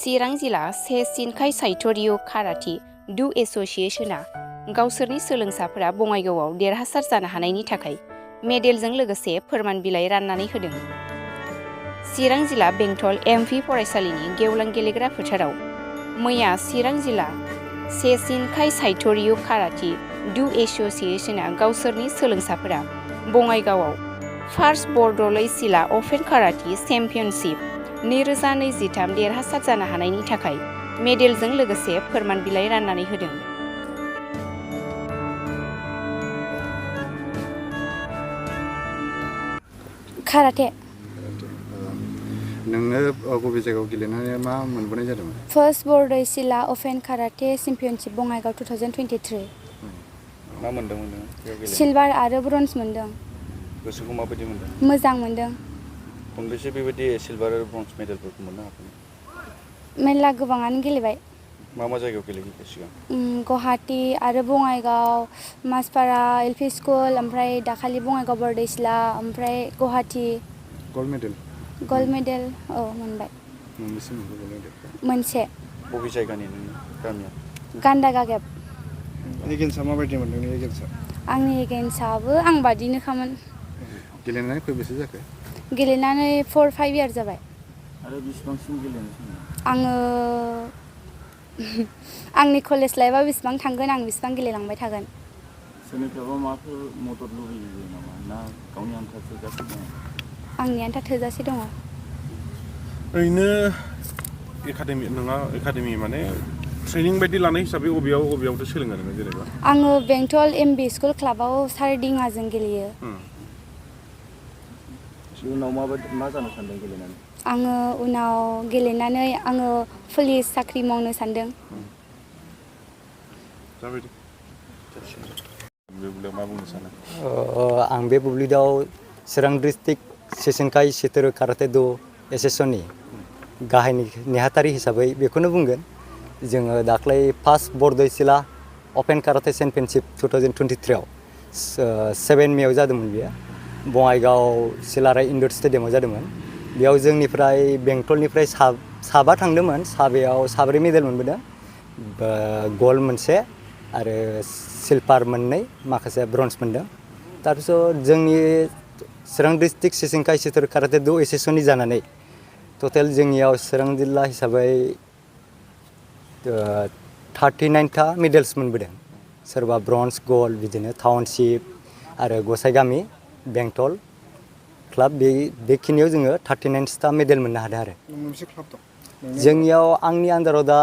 चिरां जिल्ला सेइशिनकाइ Shito-Ryu karate Do-Associationआ गावसोरनि सोलोंसाफोरा बङाइगावआव देरहासार जानो हानायनि थाखाय मेडेलजों लोगोसे फोरमान बिलाइ राननानै होदों। चिरां जिल्ला बेंटल एमपि फरायसालिनि गेवलां गेलेग्रा फोथाराव मैया चिरां जिल्ला सेइशिनकाइ Shito-Ryu काराटे Do-Associationआ गावसोरनि सोलोंसाफोरा बङाइगावआव फार्स्ट बर'ड'लै जिल्ला अपेन काराटे चेम्पियनशिप 2023 देरहासार जानो हानायनि थाखाय मेडेलजों लोगोसे फोरमान बिलाइ राननानै होदों। काराटे नोङो बबे जायगायाव गेलेनानै मा मोनबोनाय जादोंमोन? फार्स्ट बर'ड'लै जिल्ला अपेन काराटे चेम्पियनशिप बङाइगाव 2023। मा मोनदोंमोन नोङो? सिलभार आरो ब्रन्ज मोनदों। गोसोखौ माबायदि मोनदों? मोजां मोनदों। खनबेसे बेबायदि सिलभार आरो ब्रन्ज मेडेलफोरखौ मोननो हाखो? मेरला गोबाङानो गेलेबाय। मा जायगायाव गेलेखो सिगां? गुवाहाटी आरो बङाइगाव, मासपारा एलपि स्कुल, ओमफ्राय दाखालि बङाइगाव बर'ड'लै जिल्ला, ओमफ्राय Guwahati. Gold medal? Gold medal औ मोनबाय। मोनबेसे मोनखो गल्ड मेडेलखौ? मोनसे। बबे जायगानि नोंनि गामिया? गान्दा गागेब। एगेन्सआ माबायदि मोनदों नोंनि एगेन्सआ? आंनि एगेन्सआबो आं बादिनोखामोन। गेलेनानै खयबेसे जाखो? गेलेनानै 4-5 इयार जाबाय। आरो बेसेबांसिम गेलेनो सानो? आङो आंनि कलेज लाइफआ बेसेबां थांगोन आं बेसेबां गेलेलांबाय थागोन। सोरनिफ्रायबा माबाफोर मदद लुबैयो नामा ना गावनि आन्था थोजासे दङ? आंनि आन्था थोजासे दङ। ओरैनो एकाडेमि माने ट्रेनिं बायदि लानाय हिसाबै अबेयावथो सोलोङो नोङो जेनेबा? आङो बेंटल एमबि स्कुल क्लाबाव सारदिङाजों गेलेयो। उनाव मा जानो सानदों गेलेनानै? आङो उनाव गेलेनानै आङो पुलिस साख्रि मावनो सानदों। मा बुंनो सानो? आं बे बुब्लियाव चिरां डिस्ट्रिक्ट सेइशिनकाइ Shito-Ryu काराटे Do-Associationनि गाहाय नेहाथारि हिसाबै बेखौनो बुंगोन। जोङो दाख्लै फार्स्ट बर'ड'लै जिल्ला अपेन काराटे चेम्पियनशिप 2023 आव 7 मेआव जादोंमोन बेयो। बङाइगाव सिलाराय इनड'र स्टेडियामाव जादोंमोन। बेयाव जोंनिफ्राय बेंटलनिफ्राय साबा थांदोंमोन। साबायाव 4 मेडेल मोनबोदों। गल्ड मोनसे आरो सिलभार मोननै, माखासे ब्रन्ज मोनदों। तारपिছত जोंनि चिरां डिस्ट्रिक्ट सेइशिनकाइ Shito-Ryu काराटे Do-Associationनि जानानै टटेल जोंनियाव चिरां जिल्ला हिसाबै 39टा मेडेल्स मोनबोदों। सोरबा ब्रन्ज, गल्ड बिदिनो टाउनशिप आरो गसाइगामि बेंटल क्लाब बेखिनियाव जोङो 39टा मेडेल मोननो हादों आरो। मोनबेसे क्लाब दं? जोंनियाव आंनि आन्दाराव दा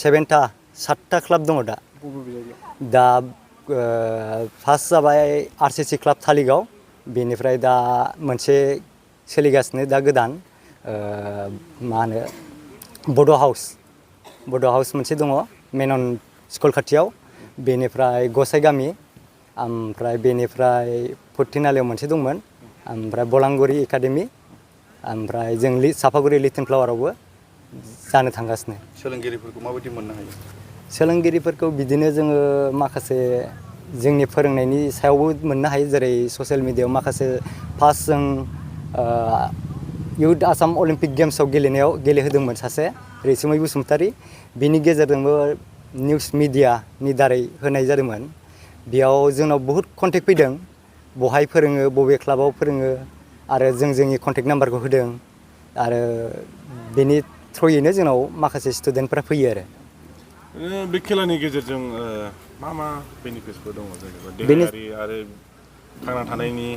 7टा क्लाब दङ दा। दा फार्स्ट जाबाय आरसिसि क्लाब थालिगाव, बेनिफ्राय दा मोनसे सोलिगासिनो दा गोदान मा होनो बड' हाउस मोनसे दङ मेनन स्कुल खाथियाव, बेनिफ्राय गसाइगामि, ओमफ्राय बेनिफ्राय फुथिनालियाव मोनसे दंमोन, ओमफ्राय बलांगुरि एकाडेमि, ओमफ्राय जों साफागुरि लिटिल फ्लावारावबो जानो थांगासिनो। सोलोंगिरिफोरखौ माबायदि मोननो हायो? सोलोंगिरिफोरखौ बिदिनो जोङो माखासे जोंनि फोरोंनायनि सायावबो मोननो हायो। जेरै ससियेल मिडियायाव माखासे फार्स्ट जों इउथ आसाम अलिम्पिक गेम्सआव गेलेहोदोंमोन सासे रैसुमै बसुमतारी। बिनि गेजेरजोंबो निउस मिडियानि दारै होनाय जादोंमोन। बेयाव जोंनाव बहुद कन्टेक्ट फैदों, बहाय फोरोङो, बबे क्लाबाव फोरोङो, आरो जोंनि कन्टेक्ट नाम्बारखौ होदों। आरो बेनि थ्रुयैनो जोंनाव माखासे स्टुडेन्टफ्रा फैयो आरो। बे खेलानि गेजेरजों मा बेनिफिट्सफोर दङ जेनेबा देहायारि आरो थांना थानायनि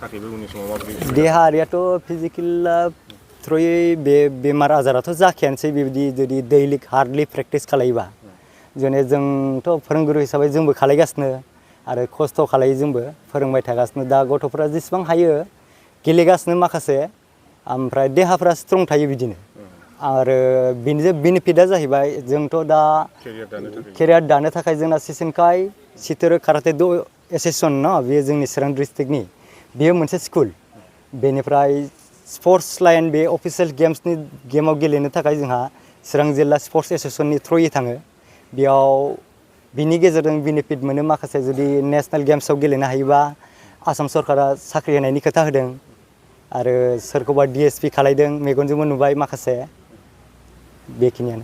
थाखायबो उननि समाव माबायदि? देहायारियाथ' फिजिकेला थ्रुयै बे बेमार आजाराथ' जाखायानोसै बेबायदि जुदि दैलि हार्डलि प्रेक्टिस खालायोबा। जोंथ' फोरोंगुरु हिसाबै जोंबो खालायगासिनो आरो खस्थ' खालायो, जोंबो फोरोंबाय थागासिनो। दा गथ'फ्रा जेसेबां हायो गेलेगासिनो माखासे, ओमफ्राय देहाफ्रा स्ट्रं थायो बिदिनो। आरो बेनि बेनिफिटआ जाहैबाय जोंथ' दा केरियार दानो थाखाय जोंना सेइशिनकाइ Shito-Ryu काराटे Do-Association न, बेयो जोंनि चिरां डिस्ट्रिक्टनि, बेयो मोनसे स्कुल। बेनिफ्राय स्पर्ट्स लाइन बे अफिसियेल गेमाव गेलेनो थाखाय जोंहा चिरां जिल्ला स्पर्ट्स एस'सिएशननि थ्रुयै थाङो। बेयाव बिनि गेजेरजों बेनिफिट मोनो माखासे। जुदि नेसनेल गेम्सआव गेलेनो हायोबा आसाम सरकारा साख्रि होनायनि खोथा होदों, आरो सोरखौबा DSP खालायदों, मेगनजोंबो नुबाय माखासे। बेखिनियानो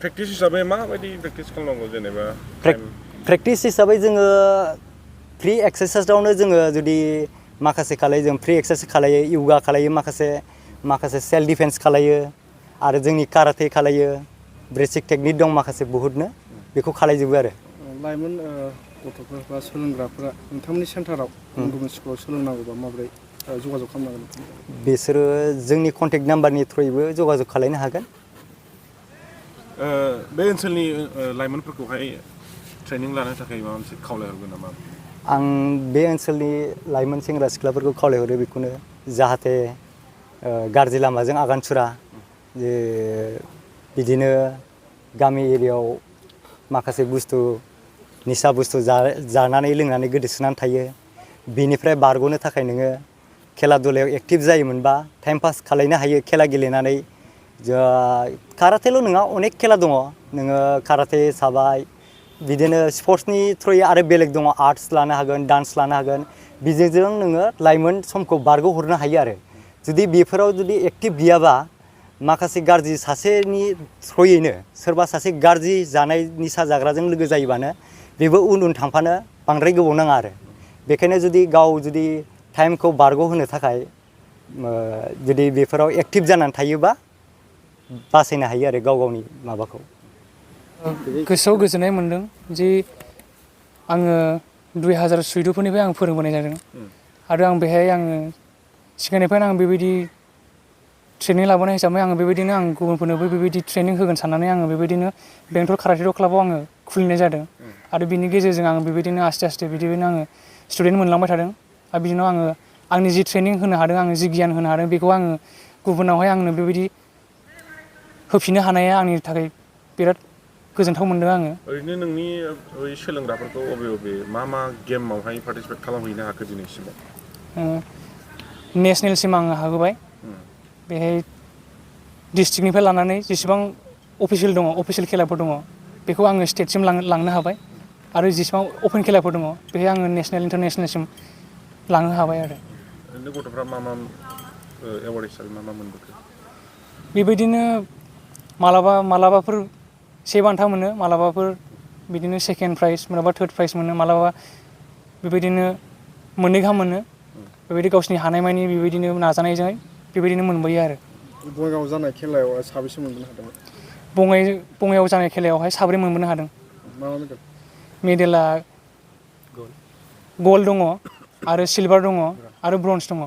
प्रेक्टिस हिसाबै माबायदि प्रेक्टिस खालामनांगौ जेनेबा प्रेक्टिस हिसाबै जोङो फ्रि एक्सारसाइसआवनो जोङो जुदि माखासे खालायो जों फ्रि एक्सारसाइस खालायो योगा खालायो माखासे सेल्फ डिफेन्स खालायो आरो जोंनि काराटे खालायो बेसिक टेकनिक दं माखासे बहुतनो बेखौ खालायजोबो आरो लाइमोन गथ'फोर बा सोलोंग्राफोरा नोंथांमोननि सेन्टाराव गुबुन स्कुलाव सोलोंनांगौबा माबोरै जगाजग खालामनांगोन बिसोरो जोंनि कन्टेक्ट नाम्बारनि थ्रुयैबो जगाजग खालायनो हागोन बे ओनसोलनि लाइमोनफोरखौहाय ट्रेनिं लानो थाखाय माबा मोनसे खावलायहरगोन नामा आं बे ओनसोलनि लाइमोन सेंग्रा सिख्लाफोरखौ खावलायहरो बेखौनो जाहाथे गाज्रि लामाजों आगान सुरा जे बिदिनो गामि एरियायाव माखासे बुस्थु निसा बुस्थु जानानै लोंनानै गोदोसोनानै थायो बेनिफ्राय बारग'नो थाखाय नोङो खेला दुलायाव एक्टिभ जायोमोनबा टाइम पास खालायनो हायो खेला गेलेनानै काराटेल' नङा अनेक खेला दङ नोङो काराटे साबाय बिदिनो स्पर्ट्सनि थ्रुयै आरो बेलेग दङ आर्ट्स लानो हागोन डान्स लानो हागोन बिजों नोङो लाइमोन समखौ बारग'हरनो हायो आरो जुदि बेफोराव जुदि एक्टिभ गैयाबा माखासे गाज्रि सासेनि थ्रुयैनो सोरबा सासे गाज्रि जानाय निसा जाग्राजों लोगो जायोबानो बेबो उन थांफानो बांद्राय गोबाव नाङा आरो बेखायनो जुदि गाव जुदि टाइमखौ बारग'होनो थाखाय जुदि बेफोराव एक्टिभ जानानै थायोबा बासायनो हायो आरो गाव गावनि माबाखौ गोसोआव गोजोननाय मोन्दों जे आङो 2014निफ्राय आं फोरोंबोनाय जादों आरो आं बेहाय आङो सिगांनिफ्रायनो आं बेबायदि ट्रेनिं लाबोनाय हिसाबै आङो बेबायदिनो आं गुबुनफोरनोबो बेबायदि ट्रेनिं होगोन साननानै आङो बेबायदिनो बेंटल काराटे क्लाबाव आङो खुलिनाय जादों आरो बिनि गेजेरजों आङो बेबायदिनो आस्ते आस्ते बिदिनो आङो स्टुडेन्ट मोनलांबाय थादों आरो बिदिनो आङो आंनि जि ट्रेनिं होनो हादों आङो जि गियान होनो हादों बेखौ आङो गुबुनावहाय आंनो बेबायदि होफिननो हानाया आंनि थाखाय बिराद गोजोनथाव मोनदों आङो ओरैनो नोंनि सोलोंग्राफोरखौ बबे मा गेमावहाय पार्टिसिपेट खालामहैनो हाखो दिनैसिमाव नेसनेलसिम आङो हाबोबाय बेहाय डिस्ट्रिक्टनिफ्राय लानानै जेसेबां अफिसियेल खेलाफोर दङ बेखौ आङो स्टेटसिम लांनो हाबाय आरो जेसेबां अपेन खेलाफोर दङ बेहाय आङो नेसनेल इन्टारनेसनेलसिम लांनो हाबाय आरो ओरैनो गथ'फ्रा मा एवार्ड हिसाबै मा मोनबोखो बेबायदिनो मालाबाफोर से बान्था मोनो मालाबाफोर बिदिनो सेकेन्ड प्राइज मालाबा थार्ड प्राइज मोनो मालाबा बेबायदिनो मोननै गाहाम मोनो बेबायदि गावसिनि हानायमानि बेबायदिनो नाजानायजों बेबायदिनो मोनबोयो आरो बङाइगाव जानाय खेलायाव साबेसे मोनबोनो हादोंमोन बङाइगाव जानाय खेलायावहाय 4 मोनबोनो हादों मा मेडेल मेडेला गल्ड दङ आरो सिलभार दङ आरो ब्रन्ज दङ